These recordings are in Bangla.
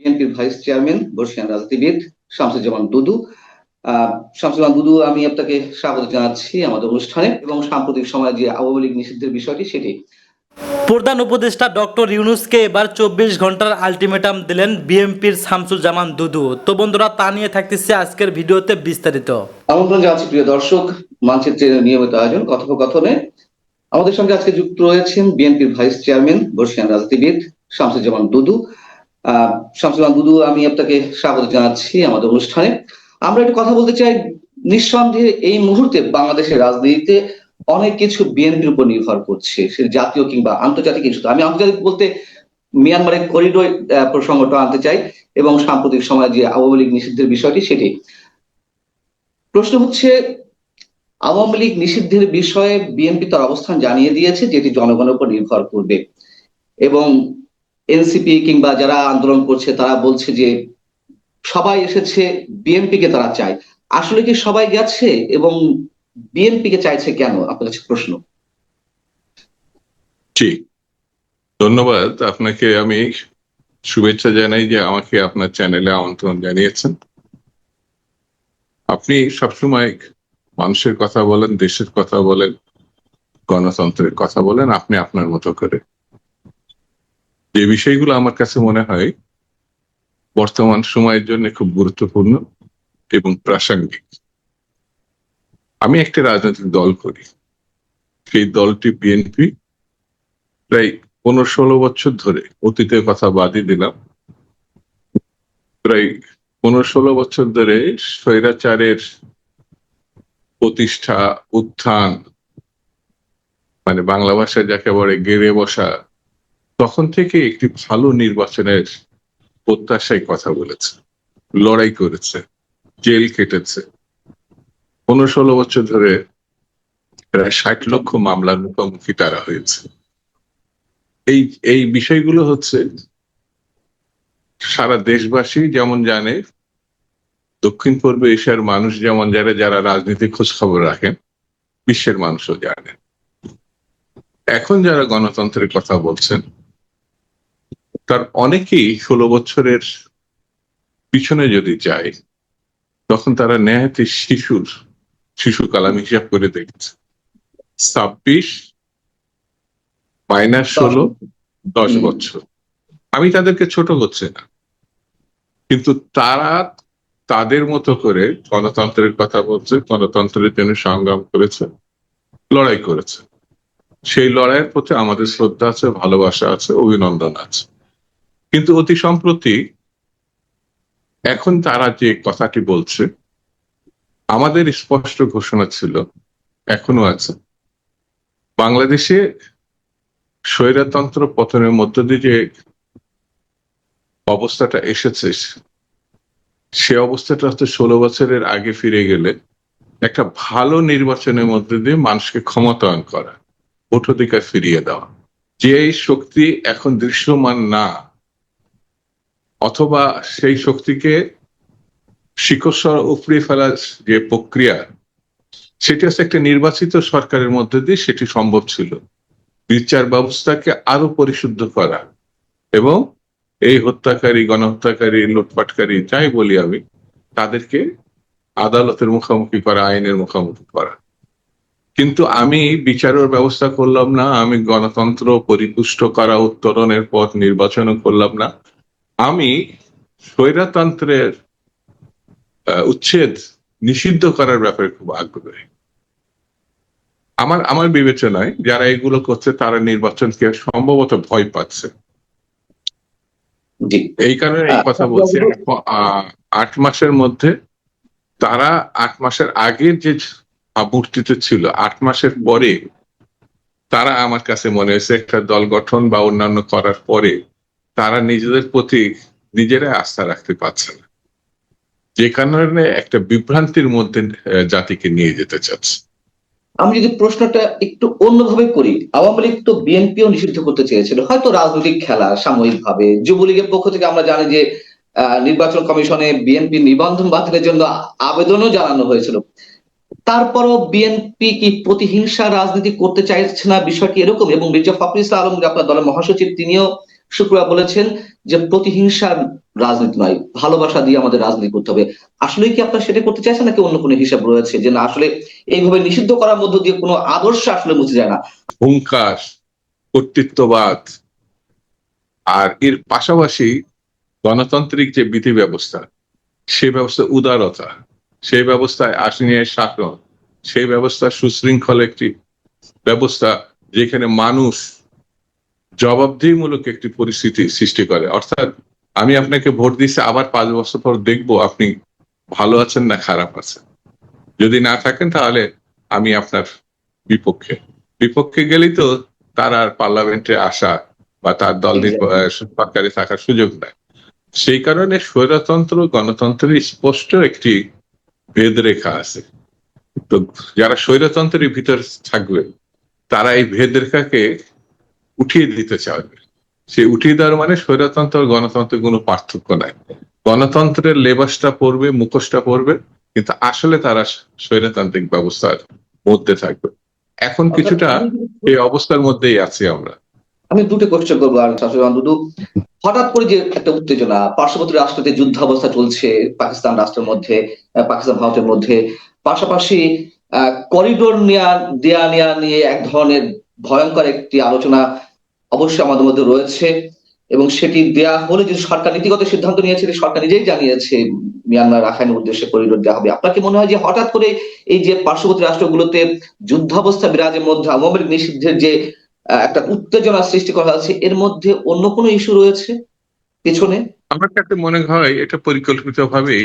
বিএনপির ভাইস চেয়ারম্যান বর্ষিয়ান রাজনীতিবিদ শামসুজ্জামান দুদু। শামসুজ্জামান দুদু, আমি আপনাকে স্বাগত জানাচ্ছি আমাদের অনুষ্ঠানে এবং সাম্প্রতিক সময়ে যে আওয়ামী লীগ নিষিদ্ধের বিষয়টি সেটি। প্রধান উপদেষ্টা ডক্টর ইউনূসকে এবার 24 ঘন্টার আলটিমেটাম দিলেন বিএনপির শামসুজ্জামান দুদু। তো বন্ধুরা, তা নিয়ে থাকতেছে আজকের ভিডিওতে বিস্তারিত। আমন্ত্রণ জানাচ্ছি প্রিয় দর্শক, মানচিত্রের নিয়মিত আয়োজন কথোপকথনে। আমাদের সঙ্গে আজকে যুক্ত রয়েছেন বিএনপির ভাইস চেয়ারম্যান বর্ষিয়ান রাজনীতিবিদ শামসুজ্জামান দুদু। শামসুজ্জামান দুদু, আমি আপনাকে স্বাগত জানাচ্ছি আমাদের অনুষ্ঠানে। আমরা একটু কথা বলতে চাই, নিঃসন্দেহে এই মুহূর্তে বাংলাদেশের রাজনীতিতে অনেক কিছু বিএনপির উপর নির্ভর করছে, সে জাতীয় কিংবা আন্তর্জাতিক ইস্যুতে। আমি আন্তর্জাতিক বলতে মিয়ানমারের করিডোর প্রসঙ্গটা আনতে চাই এবং সাম্প্রতিক সময়ে যে আওয়ামী লীগ নিষিদ্ধের বিষয়টি সেটি। প্রশ্ন হচ্ছে, আওয়ামী লীগ নিষিদ্ধের বিষয়ে বিএনপি তার অবস্থান জানিয়ে দিয়েছে, যেটি জনগণের উপর নির্ভর করবে, এবং এনসিপি কিংবা যারা আন্দোলন করছে তারা বলছে যে সবাই এসেছে, বিএনপি কে তারা চায়। আসলে কি সবাই গেছে এবং বিএনপি কে চাইছে কেন? আপনার কাছে প্রশ্ন। জি, ধন্যবাদ আপনাকে। আমি শুভেচ্ছা জানাই যে আমাকে আপনার চ্যানেলে আমন্ত্রণ জানিয়েছেন। আপনি সবসময় মানুষের কথা বলেন, দেশের কথা বলেন, গণতন্ত্রের কথা বলেন, আপনি আপনার মতো করে। যে বিষয়গুলো আমার কাছে মনে হয় বর্তমান সময়ের জন্য খুব গুরুত্বপূর্ণ এবং প্রাসঙ্গিক। আমি একটা রাজনৈতিক দল করি, সেই দলটি বিএনপি। প্রায় 15-16 বছর ধরে, অতীতের কথা বাদই দিলাম, প্রায় 15-16 বছর ধরে স্বৈরাচারের প্রতিষ্ঠা, উত্থান, মানে বাংলা ভাষায় যাকে বলে গেড়ে বসা, তখন থেকে একটি ভালো নির্বাচনের প্রত্যাশায় কথা বলেছে, লড়াই করেছে, জেল কেটেছে। 15-16 বছর ধরে প্রায় 60 লক্ষ মামলার মুখোমুখি তারা হয়েছে। এই বিষয়গুলো হচ্ছে সারা দেশবাসী যেমন জানে, দক্ষিণ পূর্ব এশিয়ার মানুষ যেমন জানে, যারা রাজনীতি খোঁজ খবর রাখেন, বিশ্বের মানুষও জানে। এখন যারা গণতন্ত্রের কথা বলছেন তার অনেকেই 16 বছরের পিছনে যদি যায়, তখন তারা নেহাতি শিশুকালাম হিসাব করে দেখছে। 26 - 16, 10 বছর। আমি তাদেরকে ছোট হচ্ছে না, কিন্তু তারা তাদের মতো করে গণতন্ত্রের কথা বলছে, গণতন্ত্রের জন্য সংগ্রাম করেছে, লড়াই করেছে। সেই লড়াইয়ের প্রতি আমাদের শ্রদ্ধা আছে, ভালোবাসা আছে, অভিনন্দন আছে। কিন্তু অতি সম্প্রতি এখন তারা যে কথাটি বলছে, আমাদের স্পষ্ট ঘোষণা ছিল, এখনো আছে, বাংলাদেশে স্বৈরতন্ত্র পতনের মধ্য দিয়ে যে অবস্থাটা এসেছে, সে অবস্থাটা হচ্ছে 16 বছরের আগে ফিরে গেলে একটা ভালো নির্বাচনের মধ্যে দিয়ে মানুষকে ক্ষমতায়ন করা, ভোটাধিকার ফিরিয়ে দেওয়া। যে শক্তি এখন দৃশ্যমান না, অথবা সেই শক্তিকে শিকড় উপড়ে ফেলার যে প্রক্রিয়া, সেটি হচ্ছে একটা নির্বাচিত সরকারের মধ্যে দিয়ে সেটি সম্ভব ছিল। বিচার ব্যবস্থাকে আরো পরিশুদ্ধ করা এবং এই হত্যাকারী, গণহত্যাকারী, লুটপাটকারী, যাই বলি আমি, তাদেরকে আদালতের মুখোমুখি করা, আইনের মুখোমুখি করা। কিন্তু আমি বিচারের ব্যবস্থা করলাম না, আমি গণতন্ত্র পরিপুষ্ট করা, উত্তরণের পথ নির্বাচনও করলাম না, আমি স্বৈরতন্ত্রের উচ্ছেদ, নিষিদ্ধ করার ব্যাপারে খুব আগ্রহী। আমার বিবেচনায় যারা এগুলো করছে তারা নির্বাচনকে সম্ভবত ভয় পাচ্ছে। এই কারণে এই কথা বলছি। 8 মাসের মধ্যে তারা 8 মাসের আগে যে ভাবমূর্তিতে ছিল, 8 মাসের পরে তারা, আমার কাছে মনে হয়েছে, একটা দল গঠন বা অন্যান্য করার পরে তারা নিজেদের প্রতি নিজেরাই আস্থা রাখতে পারছে না, যে কারণে একটা বিভ্রান্তির মধ্যে জাতিকে নিয়ে যেতে চাচ্ছে। আমি যদি প্রশ্নটা একটু অন্যভাবে করি, আওয়ামী লীগ তো বিএনপিও নিষিদ্ধ করতে চেয়েছিল, হয়তো রাজনৈতিক খেলা সাময়িক ভাবে। যুবলীগের পক্ষ থেকে আমরা জানি যে নির্বাচন কমিশনে বিএনপি নিবন্ধন বাতিলের জন্য আবেদনও জানানো হয়েছিল। তারপরও বিএনপি কি প্রতিহিংসা রাজনীতি করতে চাইছে না, বিষয়টি এরকম? এবং মির্জা ফখরুল ইসলাম আলমগীর, আপনার দলের মহাসচিব, তিনিও শুক্রবার বলেছেন যে প্রতিহিংসার রাজনীতি নয়, ভালোবাসা দিয়ে আমাদের রাজনীতি করতে হবে, আসলে কি আপনারা সেটা করতে চাইছেন নাকি অন্য কোনো হিসাব রয়েছে যে না আসলে এইভাবে নিষিদ্ধ করার মধ্য দিয়ে কোনো আদর্শ আসলে মুছে যায় না? হুঙ্কার, কর্তৃত্ববাদ, আর এর পাশাপাশি গণতান্ত্রিক যে বিধি ব্যবস্থা, সেই ব্যবস্থা উদারতা, সেই ব্যবস্থায় আইনের শাসন, সেই ব্যবস্থা সুশৃঙ্খল একটি ব্যবস্থা যেখানে মানুষ জবাবদিহিমূলক একটি পরিস্থিতি সৃষ্টি করে। অর্থাৎ আমি আপনাকে ভোট দিচ্ছি, আবার 5 বছর পর দেখবো আপনি ভালো আছেন না খারাপ আছেন। যদি না থাকেন তাহলে আমি আপনার বিপক্ষে। বিপক্ষে গেলেই তো তার আর পার্লামেন্টে আসা বা তার দল সরকারে থাকার সুযোগ নাই। সেই কারণে স্বৈরতন্ত্র গণতন্ত্রের স্পষ্ট একটি ভেদরেখা আছে। তো যারা স্বৈরতন্ত্রের ভিতর থাকবে তারা এই ভেদরেখাকে উঠিয়ে দিতে চাইবে। সে উঠিয়ে দেওয়ার মানে স্বৈরতন্ত্র ও গণতন্ত্রের কোনো পার্থক্য নাই। গণতন্ত্রের লেবাসটা পরবে, মুখোশটা পরবে, কিন্তু আসলে তারা স্বৈরতান্ত্রিক ব্যবস্থার মধ্যে থাকবে। এখন কিছুটা এই অবস্থার মধ্যেই আছি আমরা। আমি দুটো কোশ্চেন করবো আর দুদু, হঠাৎ করে যে একটা উত্তেজনা, পার্শ্ববর্তী রাষ্ট্রতে যুদ্ধাবস্থা চলছে পাকিস্তান রাষ্ট্রের মধ্যে, পাকিস্তান ভারতের মধ্যে, পাশাপাশি করিডোর দেয়া নেয়া নিয়ে এক ধরনের ভয়ঙ্কর একটি আলোচনা অবশ্যই আমাদের মধ্যে রয়েছে, এবং সেটি দেয়া হলে যদি সরকার নীতিগত সিদ্ধান্ত নিয়েছে, সরকার নিজেই জানিয়েছে মিয়ানমার রাখাইনের উদ্দেশ্যে করিডোর দেওয়া হবে। আপনার কি মনে হয় যে হঠাৎ করে এই যে পার্শ্ববর্তী রাষ্ট্রগুলোতে যুদ্ধাবস্থা বিরাজের মধ্যে আওয়ামী লীগ নিষিদ্ধের যে একটা উত্তেজনা সৃষ্টি করা হচ্ছে, এর মধ্যে অন্য কোনো ইস্যু রয়েছে পেছনে? আমার কাছে মনে হয় এটা পরিকল্পিতভাবেই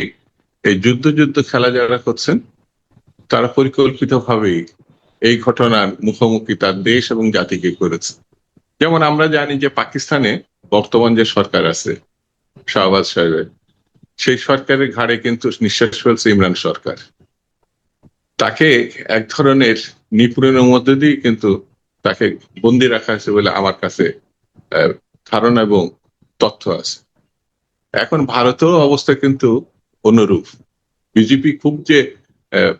এই যুদ্ধ খেলা যারা করছেন তারা পরিকল্পিতভাবেই এই ঘটনার মুখোমুখি তার দেশ এবং জাতিকে করেছে। যেমন আমরা জানি যে পাকিস্তানে বর্তমান যে সরকার আছে শাহবাজ সাহেবের, সেই সরকারের ঘাড়ে কিন্তু নিঃশ্বাস ফেলছে ইমরান সরকার। তাকে এক ধরনের নিপীড়নের মধ্যে দিয়ে কিন্তু তাকে বন্দি রাখা হয়েছে বলে আমার কাছে ধারণা এবং তথ্য আছে। এখন ভারতেও অবস্থা কিন্তু অনুরূপ। বিজেপি খুব যে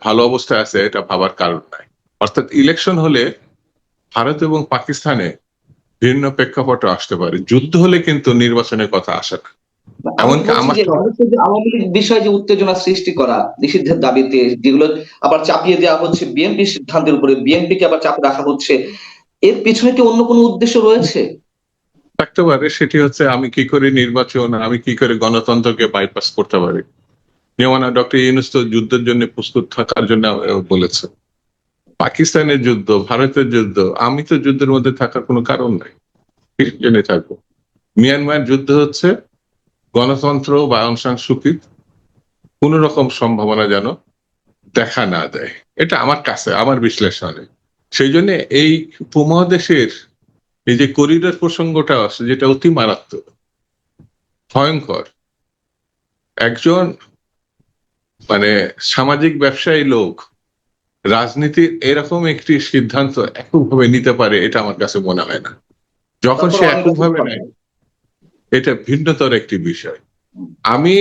ভালো অবস্থায় আছে এটা ভাবার কারণ নাই। অর্থাৎ ইলেকশন হলে ভারত এবং পাকিস্তানে ভিন্ন প্রেক্ষাপটে আসতে পারে, যুদ্ধ হলে কিন্তু নির্বাচনের কথা আসে না। এমনকি আমার আওয়ামী লীগ বিষয়ে যে উত্তেজনা সৃষ্টি করা নিষিদ্ধের দাবিতে, যেগুলো আবার চাপিয়ে দেওয়া হচ্ছে বিএনপি সিদ্ধান্তের উপরে, বিএনপি কে আবার চাপে রাখা হচ্ছে, এর পিছনে কি অন্য কোনো উদ্দেশ্য রয়েছে? থাকতে পারে, সেটি হচ্ছে আমি কি করে নির্বাচন, আমি কি করে গণতন্ত্রকে বাইপাস করতে পারি। যেমন ডক্টর ইউনূস তো যুদ্ধের জন্য প্রস্তুত থাকার জন্য বলেছে। পাকিস্তানের যুদ্ধ, ভারতের যুদ্ধ, আমি তো যুদ্ধের মধ্যে থাকার কোনো কারণ নাই, কিসের জন্য থাকবো। মিয়ানমার যুদ্ধ হচ্ছে গণতন্ত্র বা আউং সান সুকির কোন রকম সম্ভাবনা যেন দেখা না দেয়। এটা আমার কাছে, আমার বিশ্লেষণে। সেই জন্য এই উপমহাদেশের এই যে করিডোর প্রসঙ্গটা আছে, যেটা অতি মারাত্মক, ভয়ঙ্কর। একজন মানে সামাজিক ব্যবসায়ী লোক রাজনীতির এরকম একটি সিদ্ধান্ত এককভাবে নিতে পারে, এটা আমার কাছে মনে হয় না। যখন সে এককভাবে নেয়, এটা ভিন্নতর একটি বিষয়। আমি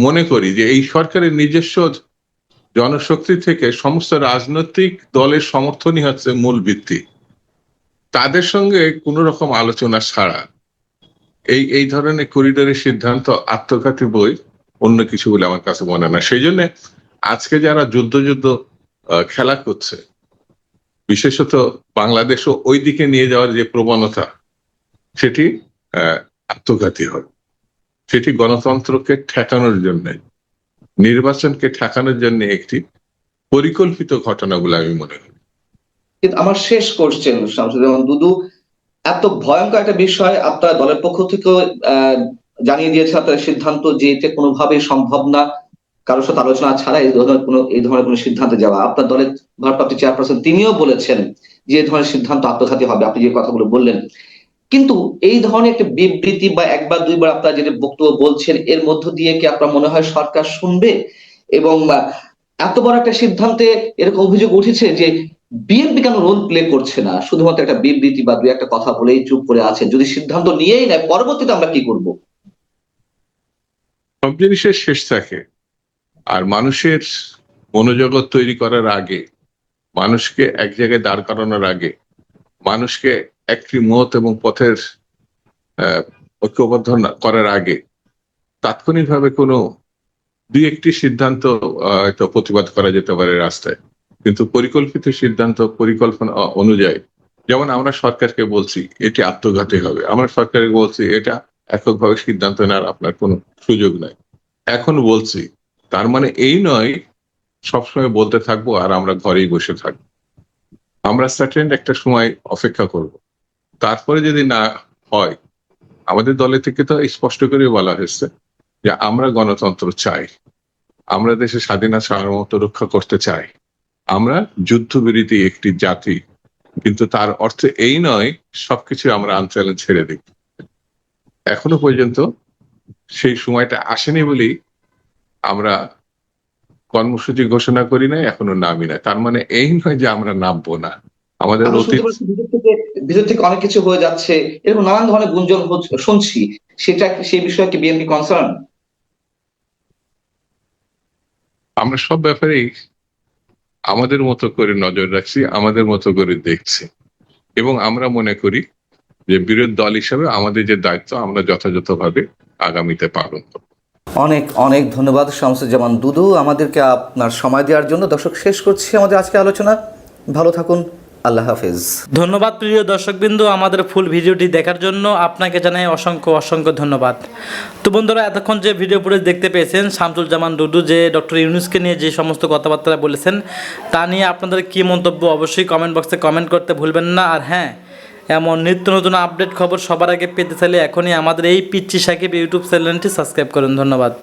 মনে করি যে এই সরকারের নিজস্ব জনশক্তি থেকে সমস্ত রাজনৈতিক দলের সমর্থনই হচ্ছে মূল ভিত্তি। তাদের সঙ্গে কোন রকম আলোচনা ছাড়া এই ধরনের করিডোরের সিদ্ধান্ত আত্মঘাতী বই, অন্য কিছু বলে আমার কাছে মনে হয় না। সেই জন্য আজকে যারা যুদ্ধ খেলা করছে, বিশেষত বাংলাদেশও ওই দিকে নিয়ে যাওয়ার যে প্রবণতা, সেটি আত্মঘাতী হবে। সেটি গণতন্ত্রকে ঠেকানোর জন্য, নির্বাচনকে ঠেকানোর জন্য একটি পরিকল্পিত ঘটনা বলে আমি মনে করি। কিন্তু আমার শেষ কোশ্চেন শামসুজ্জামান দুদু, এত ভয়ঙ্কর একটা বিষয় আপনার দলের পক্ষ থেকে জানিয়ে দিয়েছে আপনার সিদ্ধান্ত যে এটা কোনোভাবেই সম্ভব না কারোর সাথে আলোচনা ছাড়া এই ধরনের কোনো সিদ্ধান্তে যাওয়া। আপনার দলের ভারপ্রাপ্ত চেয়ারপারসন তিনিও বলেছেন যে এই ধরনের সিদ্ধান্ত আত্মঘাতী হবে, আপনি যে কথাগুলো বললেন। কিন্তু এই ধরনের একটা বিবৃতি বা একবার দুইবার আপনারা যেটা বক্তব্য বলছেন, এর মধ্য দিয়ে কি আপনার মনে হয় সরকার শুনবে? এবং এত বড় একটা সিদ্ধান্তে এরকম অভিযোগ উঠেছে যে বিএনপি কেন রোল প্লে করছে না, শুধুমাত্র একটা বিবৃতি বা দুই একটা কথা বলেই চুপ করে আছে। যদি সিদ্ধান্ত নিয়েই নেয়, পরবর্তীতে আমরা কি করব? সব জিনিসের শেষ থাকে। আর মানুষের মনোজগৎ তৈরি করার আগে, মানুষকে এক জায়গায় দাঁড় করানোর আগে, মানুষকে একটি মত এবং পথের ঐক্যবদ্ধ করার আগে তাৎক্ষণিকভাবে কোনো দুই একটি সিদ্ধান্ত হয়তো প্রতিবাদ করা যেতে পারে রাস্তায়, কিন্তু পরিকল্পিত সিদ্ধান্ত পরিকল্পনা অনুযায়ী, যেমন আমরা সরকারকে বলছি এটি আত্মঘাতী হবে, আমরা সরকারকে বলছি এটা এককভাবে সিদ্ধান্ত নেওয়ার আপনার কোনো সুযোগ নাই, এখন বলছি, তার মানে এই নয় সবসময় বলতে থাকবো আর আমরা ঘরেই বসে থাকবো। আমরা সার্টেন একটা সময় অপেক্ষা করব, তারপরে যদি না হয়, আমাদের দলে থেকে তো স্পষ্ট করে বলা হয়েছে যে আমরা গণতন্ত্র চাই, আমরা দেশের স্বাধীনতা সার্বভৌমত্ব রক্ষা করতে চাই, আমরা যুদ্ধবিরতি একটি জাতি, কিন্তু তার অর্থ এই নয় সবকিছু আমরা আনচ্যালেঞ্জ ছেড়ে দিই। এখনো পর্যন্ত সেই সময়টা আসেনি বলেই আমরা কর্মসূচি ঘোষণা করি নাই, এখনো নামি না। তার মানে এই নয় যে আমরা নামবো না। আমাদের আমরা শুনতে অতীত, পাচ্ছি ভিতর থেকে অনেক কিছু হয়ে যাচ্ছে, এরকম নানান ধরনের গুঞ্জন শুনছি, সেটা সেই বিষয়ে কি বিএনপি কনসার্ন? আমরা সব ব্যাপারেই আমাদের মতো করে নজর রাখছি, আমাদের মতো করে দেখছি, এবং আমরা মনে করি যে বিরোধী দল হিসেবে আমাদের যে দায়িত্ব আমরা যথাযথভাবে আগামীতে পালন করব। অনেক অনেক ধন্যবাদ শামসুজ্জামান দুদু আমাদেরকে আপনার সময় দেওয়ার জন্য। দর্শক, শেষ করছি আমাদের আজকে আলোচনা। ভালো থাকুন, আল্লাহ হাফেজ। ধন্যবাদ প্রিয় দর্শকবৃন্দু, আমাদের ফুল ভিডিওটি দেখার জন্য আপনাকে জানাই অসংখ্য অসংখ্য ধন্যবাদ। তো বন্ধুরা, এতক্ষণ যে ভিডিও ফুটেজ দেখতে পেয়েছেন শামসুজ্জামান দুদু যে ডক্টর ইউনূসকে নিয়ে যে সমস্ত কথাবার্তা বলেছেন, তা নিয়ে আপনাদের কী মন্তব্য অবশ্যই কমেন্ট বক্সে কমেন্ট করতে ভুলবেন না। আর হ্যাঁ, এমন নিত্য নতুন আপডেট খবর সবার আগে পেতে চাইলে এখনই আমাদের এই পিচ্চি সাকিব ইউটিউব চ্যানেলটি সাবস্ক্রাইব করুন। ধন্যবাদ।